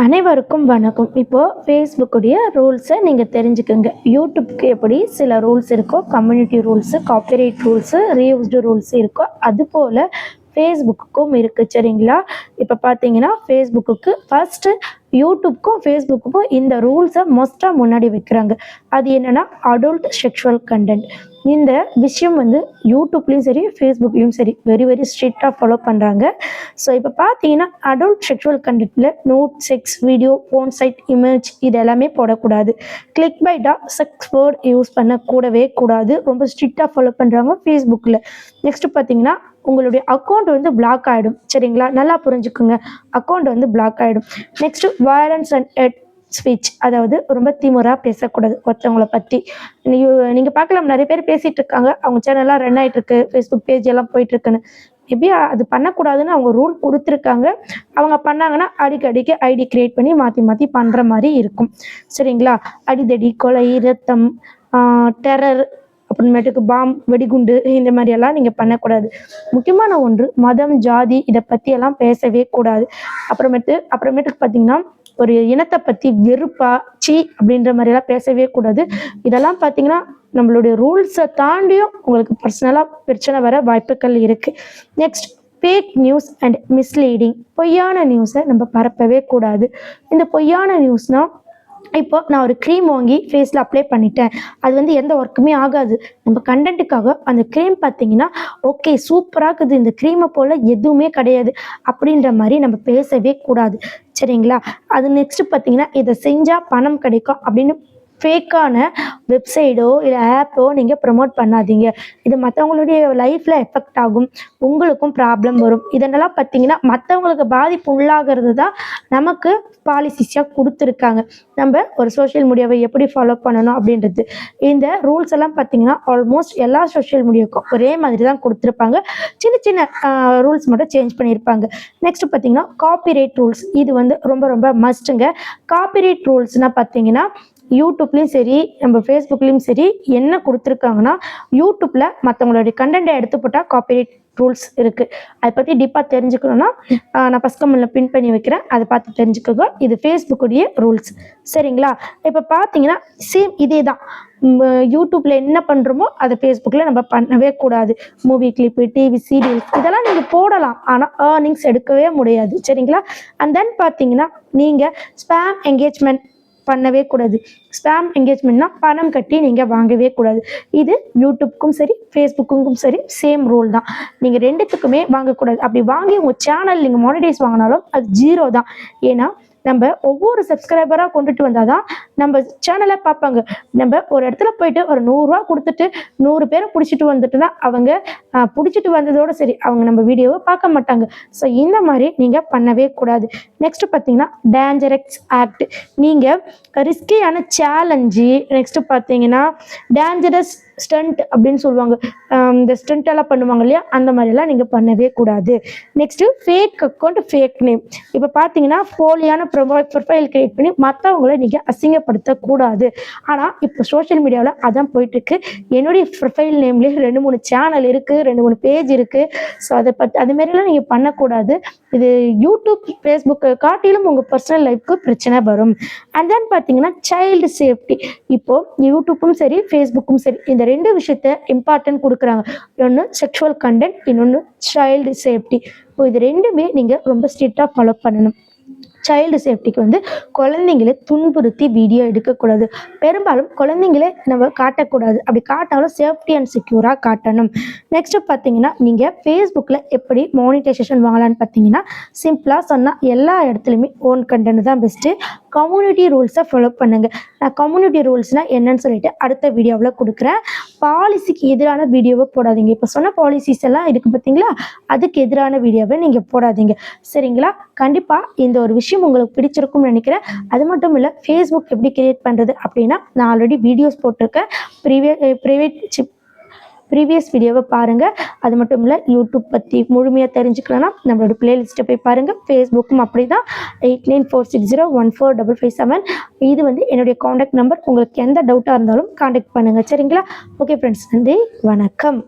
அனைவருக்கும் வணக்கம். இப்போது ஃபேஸ்புக்குடைய ரூல்ஸை நீங்கள் தெரிஞ்சுக்கோங்க. யூடியூப்க்கு எப்படி சில ரூல்ஸ் இருக்கோ, community rules, copyright rules, reused rules இருக்கோ, அதுபோல் ஃபேஸ்புக்குக்கும் இருக்குது. சரிங்களா? இப்போ பார்த்தீங்கன்னா ஃபேஸ்புக்குக்கு ஃபஸ்ட்டு யூடியூப்க்கும் ஃபேஸ்புக்குக்கும் இந்த ரூல்ஸை மோஸ்ட்டாக முன்னாடி வைக்கிறாங்க. அது என்னென்னா அடல்ட் செக்ஷுவல் கண்டென்ட். இந்த விஷயம் யூடியூப்லேயும் சரி ஃபேஸ்புக்லேயும் சரி வெரி வெரி ஸ்ட்ரிக்டாக ஃபாலோ பண்ணுறாங்க. ஸோ இப்போ பார்த்தீங்கன்னா அடல்ட் செக்ஷுவல் கண்டென்ட்டில் நோட், sex video, porn site, image இது எல்லாமே போடக்கூடாது. கிளிக் பைட்டாக செக்ஸ் வேர்ட் யூஸ் பண்ணக்கூடவே கூடாது. ரொம்ப ஸ்ட்ரிக்டாக ஃபாலோ பண்ணுறாங்க ஃபேஸ்புக்கில். நெக்ஸ்ட்டு பார்த்தீங்கன்னா உங்களுடைய அக்கௌண்ட் பிளாக் ஆகிடும். சரிங்களா? நல்லா புரிஞ்சுக்குங்க. அக்கௌண்ட் பிளாக் ஆகிடும். Next violence and hate speech, அதாவது ரொம்ப திமுறாக பேசக்கூடாது ஒருத்தவங்களை பற்றி. நீங்கள் பார்க்கலாம், நிறைய பேர் பேசிகிட்டு இருக்காங்க, அவங்க சேனல்லாம் ரன் ஆகிட்டுருக்கு, ஃபேஸ்புக் பேஜ் எல்லாம் போயிட்டுருக்குன்னு. மேபி அது பண்ணக்கூடாதுன்னு அவங்க ரூல் கொடுத்துருக்காங்க. அவங்க பண்ணாங்கன்னா அடிக்கடிக்கு ஐடி க்ரியேட் பண்ணி மாற்றி மாற்றி பண்ணுற மாதிரி இருக்கும். சரிங்களா? அடிதடி, கொலை, ரத்தம், டெரர், அப்புறமேட்டுக்கு வெடிகுண்டு, இந்த மாதிரியெல்லாம் நீங்கள் பண்ணக்கூடாது. முக்கியமான ஒன்று மதம், ஜாதி இதை பற்றியெல்லாம் பேசவே கூடாது. அப்புறமேட்டுக்கு பார்த்தீங்கன்னா ஒரு இனத்தை பற்றி வெறுப்பா, சீ அப்படின்ற மாதிரியெல்லாம் பேசவே கூடாது. இதெல்லாம் பார்த்தீங்கன்னா நம்மளுடைய ரூல்ஸை தாண்டியும் உங்களுக்கு பர்சனலாக பிரச்சனை வர வாய்ப்புகள் இருக்குது. Next, fake news and misleading. பொய்யான நியூஸை நம்ம பரப்பவே கூடாது. இந்த பொய்யான நியூஸ்னால், இப்போ நான் ஒரு க்ரீம் வாங்கி ஃபேஸில் அப்ளை பண்ணிட்டேன், அது எந்த ஒர்க்குமே ஆகாது. நம்ம கண்டென்ட்டுக்காக அந்த க்ரீம் பார்த்தீங்கன்னா ஓகே சூப்பராக இருக்குது, இந்த க்ரீமை போல் எதுவுமே கிடையாது அப்படின்ற மாதிரி நம்ம பேசவே கூடாது. சரிங்களா? அது நெக்ஸ்ட்டு பார்த்தீங்கன்னா இதை செஞ்சால் பணம் கிடைக்கும் அப்படின்னு ஃபேக்கான வெப்சைட்டோ இல்லை ஆப்போ நீங்கள் ப்ரமோட் பண்ணாதீங்க. இது மற்றவங்களுடைய லைஃப்பில் எஃபெக்ட் ஆகும், உங்களுக்கும் ப்ராப்ளம் வரும். இதனெல்லாம் பார்த்தீங்கன்னா மற்றவங்களுக்கு பாதிப்பு உள்ளாகிறது தான் நமக்கு பாலிசிஸாக கொடுத்துருக்காங்க. நம்ம ஒரு சோஷியல் மீடியாவை எப்படி ஃபாலோ பண்ணணும் அப்படின்றது. இந்த ரூல்ஸ் எல்லாம் பார்த்தீங்கன்னா ஆல்மோஸ்ட் எல்லா சோஷியல் மீடியாவுக்கும் ஒரே மாதிரி தான் கொடுத்துருப்பாங்க. சின்ன சின்ன ரூல்ஸ் மட்டும் சேஞ்ச் பண்ணியிருப்பாங்க. நெக்ஸ்ட் பார்த்தீங்கன்னா காப்பிரைட் ரூல்ஸ். இது ரொம்ப ரொம்ப மஸ்ட்டுங்க. காப்பிரைட் ரூல்ஸ்னால் பார்த்தீங்கன்னா யூடியூப்லேயும் சரி நம்ம ஃபேஸ்புக்லேயும் சரி என்ன கொடுத்துருக்காங்கன்னா, யூடியூப்பில் மற்றவங்களுடைய கண்டென்ட்டை எடுத்து போட்டால் காப்பிரைட் ரூல்ஸ் இருக்குது. அதை பற்றி டீப்பாக தெரிஞ்சுக்கணுன்னா நான் ஃபஸ்ட் கமெண்ட்டில் பின் பண்ணி வைக்கிறேன், அதை பார்த்து தெரிஞ்சுக்கோங்க. இது ஃபேஸ்புக்குடைய ரூல்ஸ். சரிங்களா? இப்போ பார்த்தீங்கன்னா சேம் இதே தான். யூடியூப்பில் என்ன பண்ணுறோமோ அதை ஃபேஸ்புக்கில் நம்ம பண்ணவே கூடாது. மூவி கிளிப்பு, டிவி சீரியல்ஸ் இதெல்லாம் நீங்கள் போடலாம், ஆனால் ஏர்னிங்ஸ் எடுக்கவே முடியாது. சரிங்களா? அண்ட் தென் பார்த்தீங்கன்னா நீங்கள் ஸ்பேம் என்கேஜ்மெண்ட் பண்ணவே கூடாது. ஸ்பேம் என்கேஜ்மெண்ட்னா பணம் கட்டி நீங்கள் வாங்கவே கூடாது. இது யூடியூப்க்கும் சரி ஃபேஸ்புக்குக்கும் சரி சேம் ரூல் தான். நீங்கள் ரெண்டுத்துக்குமே வாங்கக்கூடாது. அப்படி வாங்கி உங்கள் சேனல் நீங்கள் மானிடைஸ் வாங்கினாலும் அது 0 தான். ஏன்னா நம்ம ஒவ்வொரு சப்ஸ்கிரைபராக கொண்டுட்டு வந்தால் தான் நம்ம சேனலை பார்ப்பாங்க. நம்ம ஒரு இடத்துல போயிட்டு ஒரு 100 ரூபா கொடுத்துட்டு 100 பேரை பிடிச்சிட்டு வந்துட்டுனா அவங்க பிடிச்சிட்டு வந்ததோடு சரி, அவங்க நம்ம வீடியோவை பார்க்க மாட்டாங்க. ஸோ இந்த மாதிரி நீங்கள் பண்ணவே கூடாது. நெக்ஸ்ட்டு பார்த்தீங்கன்னா டேஞ்சரஸ் ஆக்ட். நீங்கள் ரிஸ்கியான சேலஞ்சு, நெக்ஸ்ட்டு பார்த்தீங்கன்னா டேஞ்சரஸ் ஸ்டண்ட் அப்படின்னு சொல்லுவாங்க. இந்த ஸ்டண்ட்டெல்லாம் பண்ணுவாங்க இல்லையா, அந்த மாதிரிலாம் நீங்கள் பண்ணவே கூடாது. Next fake account, fake name. இப்போ பார்த்தீங்கன்னா போலியான ப்ரொஃபைல் கிரியேட் பண்ணி மற்றவங்களை நீங்கள் அசிங்கப்படுத்தக்கூடாது. ஆனால் இப்போ சோஷியல் மீடியாவில் அதான் போயிட்டுருக்கு. என்னுடைய ப்ரொஃபைல் நேம்லேயே 2-3 சேனல் இருக்குது, 2-3 பேஜ் இருக்குது. ஸோ அதுமாரிலாம் நீங்கள் பண்ணக்கூடாது. இது யூடியூப் ஃபேஸ்புக்கை காட்டிலும் உங்கள் பர்சனல் லைஃப்க்கு பிரச்சனை வரும். அண்ட் தென் பார்த்தீங்கன்னா சைல்டு சேஃப்டி. இப்போது யூடியூப்பும் சரி ஃபேஸ்புக்கும் சரி இந்த 2 விஷயத்த இம்பார்ட்டன்ட் கொடுக்குறாங்க. ஒன்று செக்ஷுவல் கண்டென்ட், இன்னொன்று சைல்டு சேஃப்டி. இப்போ இது 2மே நீங்கள் ரொம்ப ஸ்ட்ரிக்டாக ஃபாலோ பண்ணணும். சைல்டு சேஃப்டிக்கு குழந்தைங்களை துன்புறுத்தி வீடியோ எடுக்கக்கூடாது. பெரும்பாலும் குழந்தைங்களே நம்ம காட்டக்கூடாது. அப்படி காட்டாலும் சேஃப்டி அண்ட் செக்யூராக காட்டணும். நெக்ஸ்ட்டு பார்த்தீங்கன்னா நீங்கள் ஃபேஸ்புக்கில் எப்படி மானிட்டைசேஷன் வாங்கலான்னு பார்த்தீங்கன்னா சிம்பிளாக சொன்னால் எல்லா இடத்துலையுமே ஓன் கண்டென்ட் தான் பெஸ்ட்டு. கம்யூனிட்டி ரூல்ஸை ஃபாலோ பண்ணுங்கள். நான் கம்யூனிட்டி ரூல்ஸ்னால் என்னன்னு சொல்லிட்டு அடுத்த வீடியோவில் கொடுக்குறேன். பாலிசிக்கு எதிரான வீடியோவை போடாதீங்க. இப்போ சொன்ன பாலிசிஸ் எல்லாம் இருக்குது பார்த்தீங்களா, அதுக்கு எதிரான வீடியோவை நீங்கள் போடாதீங்க. சரிங்களா? கண்டிப்பாக இந்த ஒரு விஷயம் உங்களுக்கு பிடிச்சிருக்கும்னு நினைக்கிறேன். அது மட்டும் இல்லை, ஃபேஸ்புக் எப்படி கிரியேட் பண்ணுறது அப்படின்னா நான் ஆல்ரெடி வீடியோஸ் போட்டிருக்கேன். ப்ரீவியஸ் வீடியோவை பாருங்கள். அது மட்டும் இல்லை, யூடியூப் பற்றி முழுமையாக தெரிஞ்சுக்கலன்னா நம்மளோட பிளேலிஸ்ட்டை போய் பாருங்கள். ஃபேஸ்புக்கும் அப்படி தான். 8946014557. இது என்னுடைய காண்டாக்ட் நம்பர். உங்களுக்கு எந்த டவுட்டாக இருந்தாலும் காண்டாக்ட் பண்ணுங்கள். சரிங்களா? ஓகே ஃப்ரெண்ட்ஸ், நன்றி, வணக்கம்.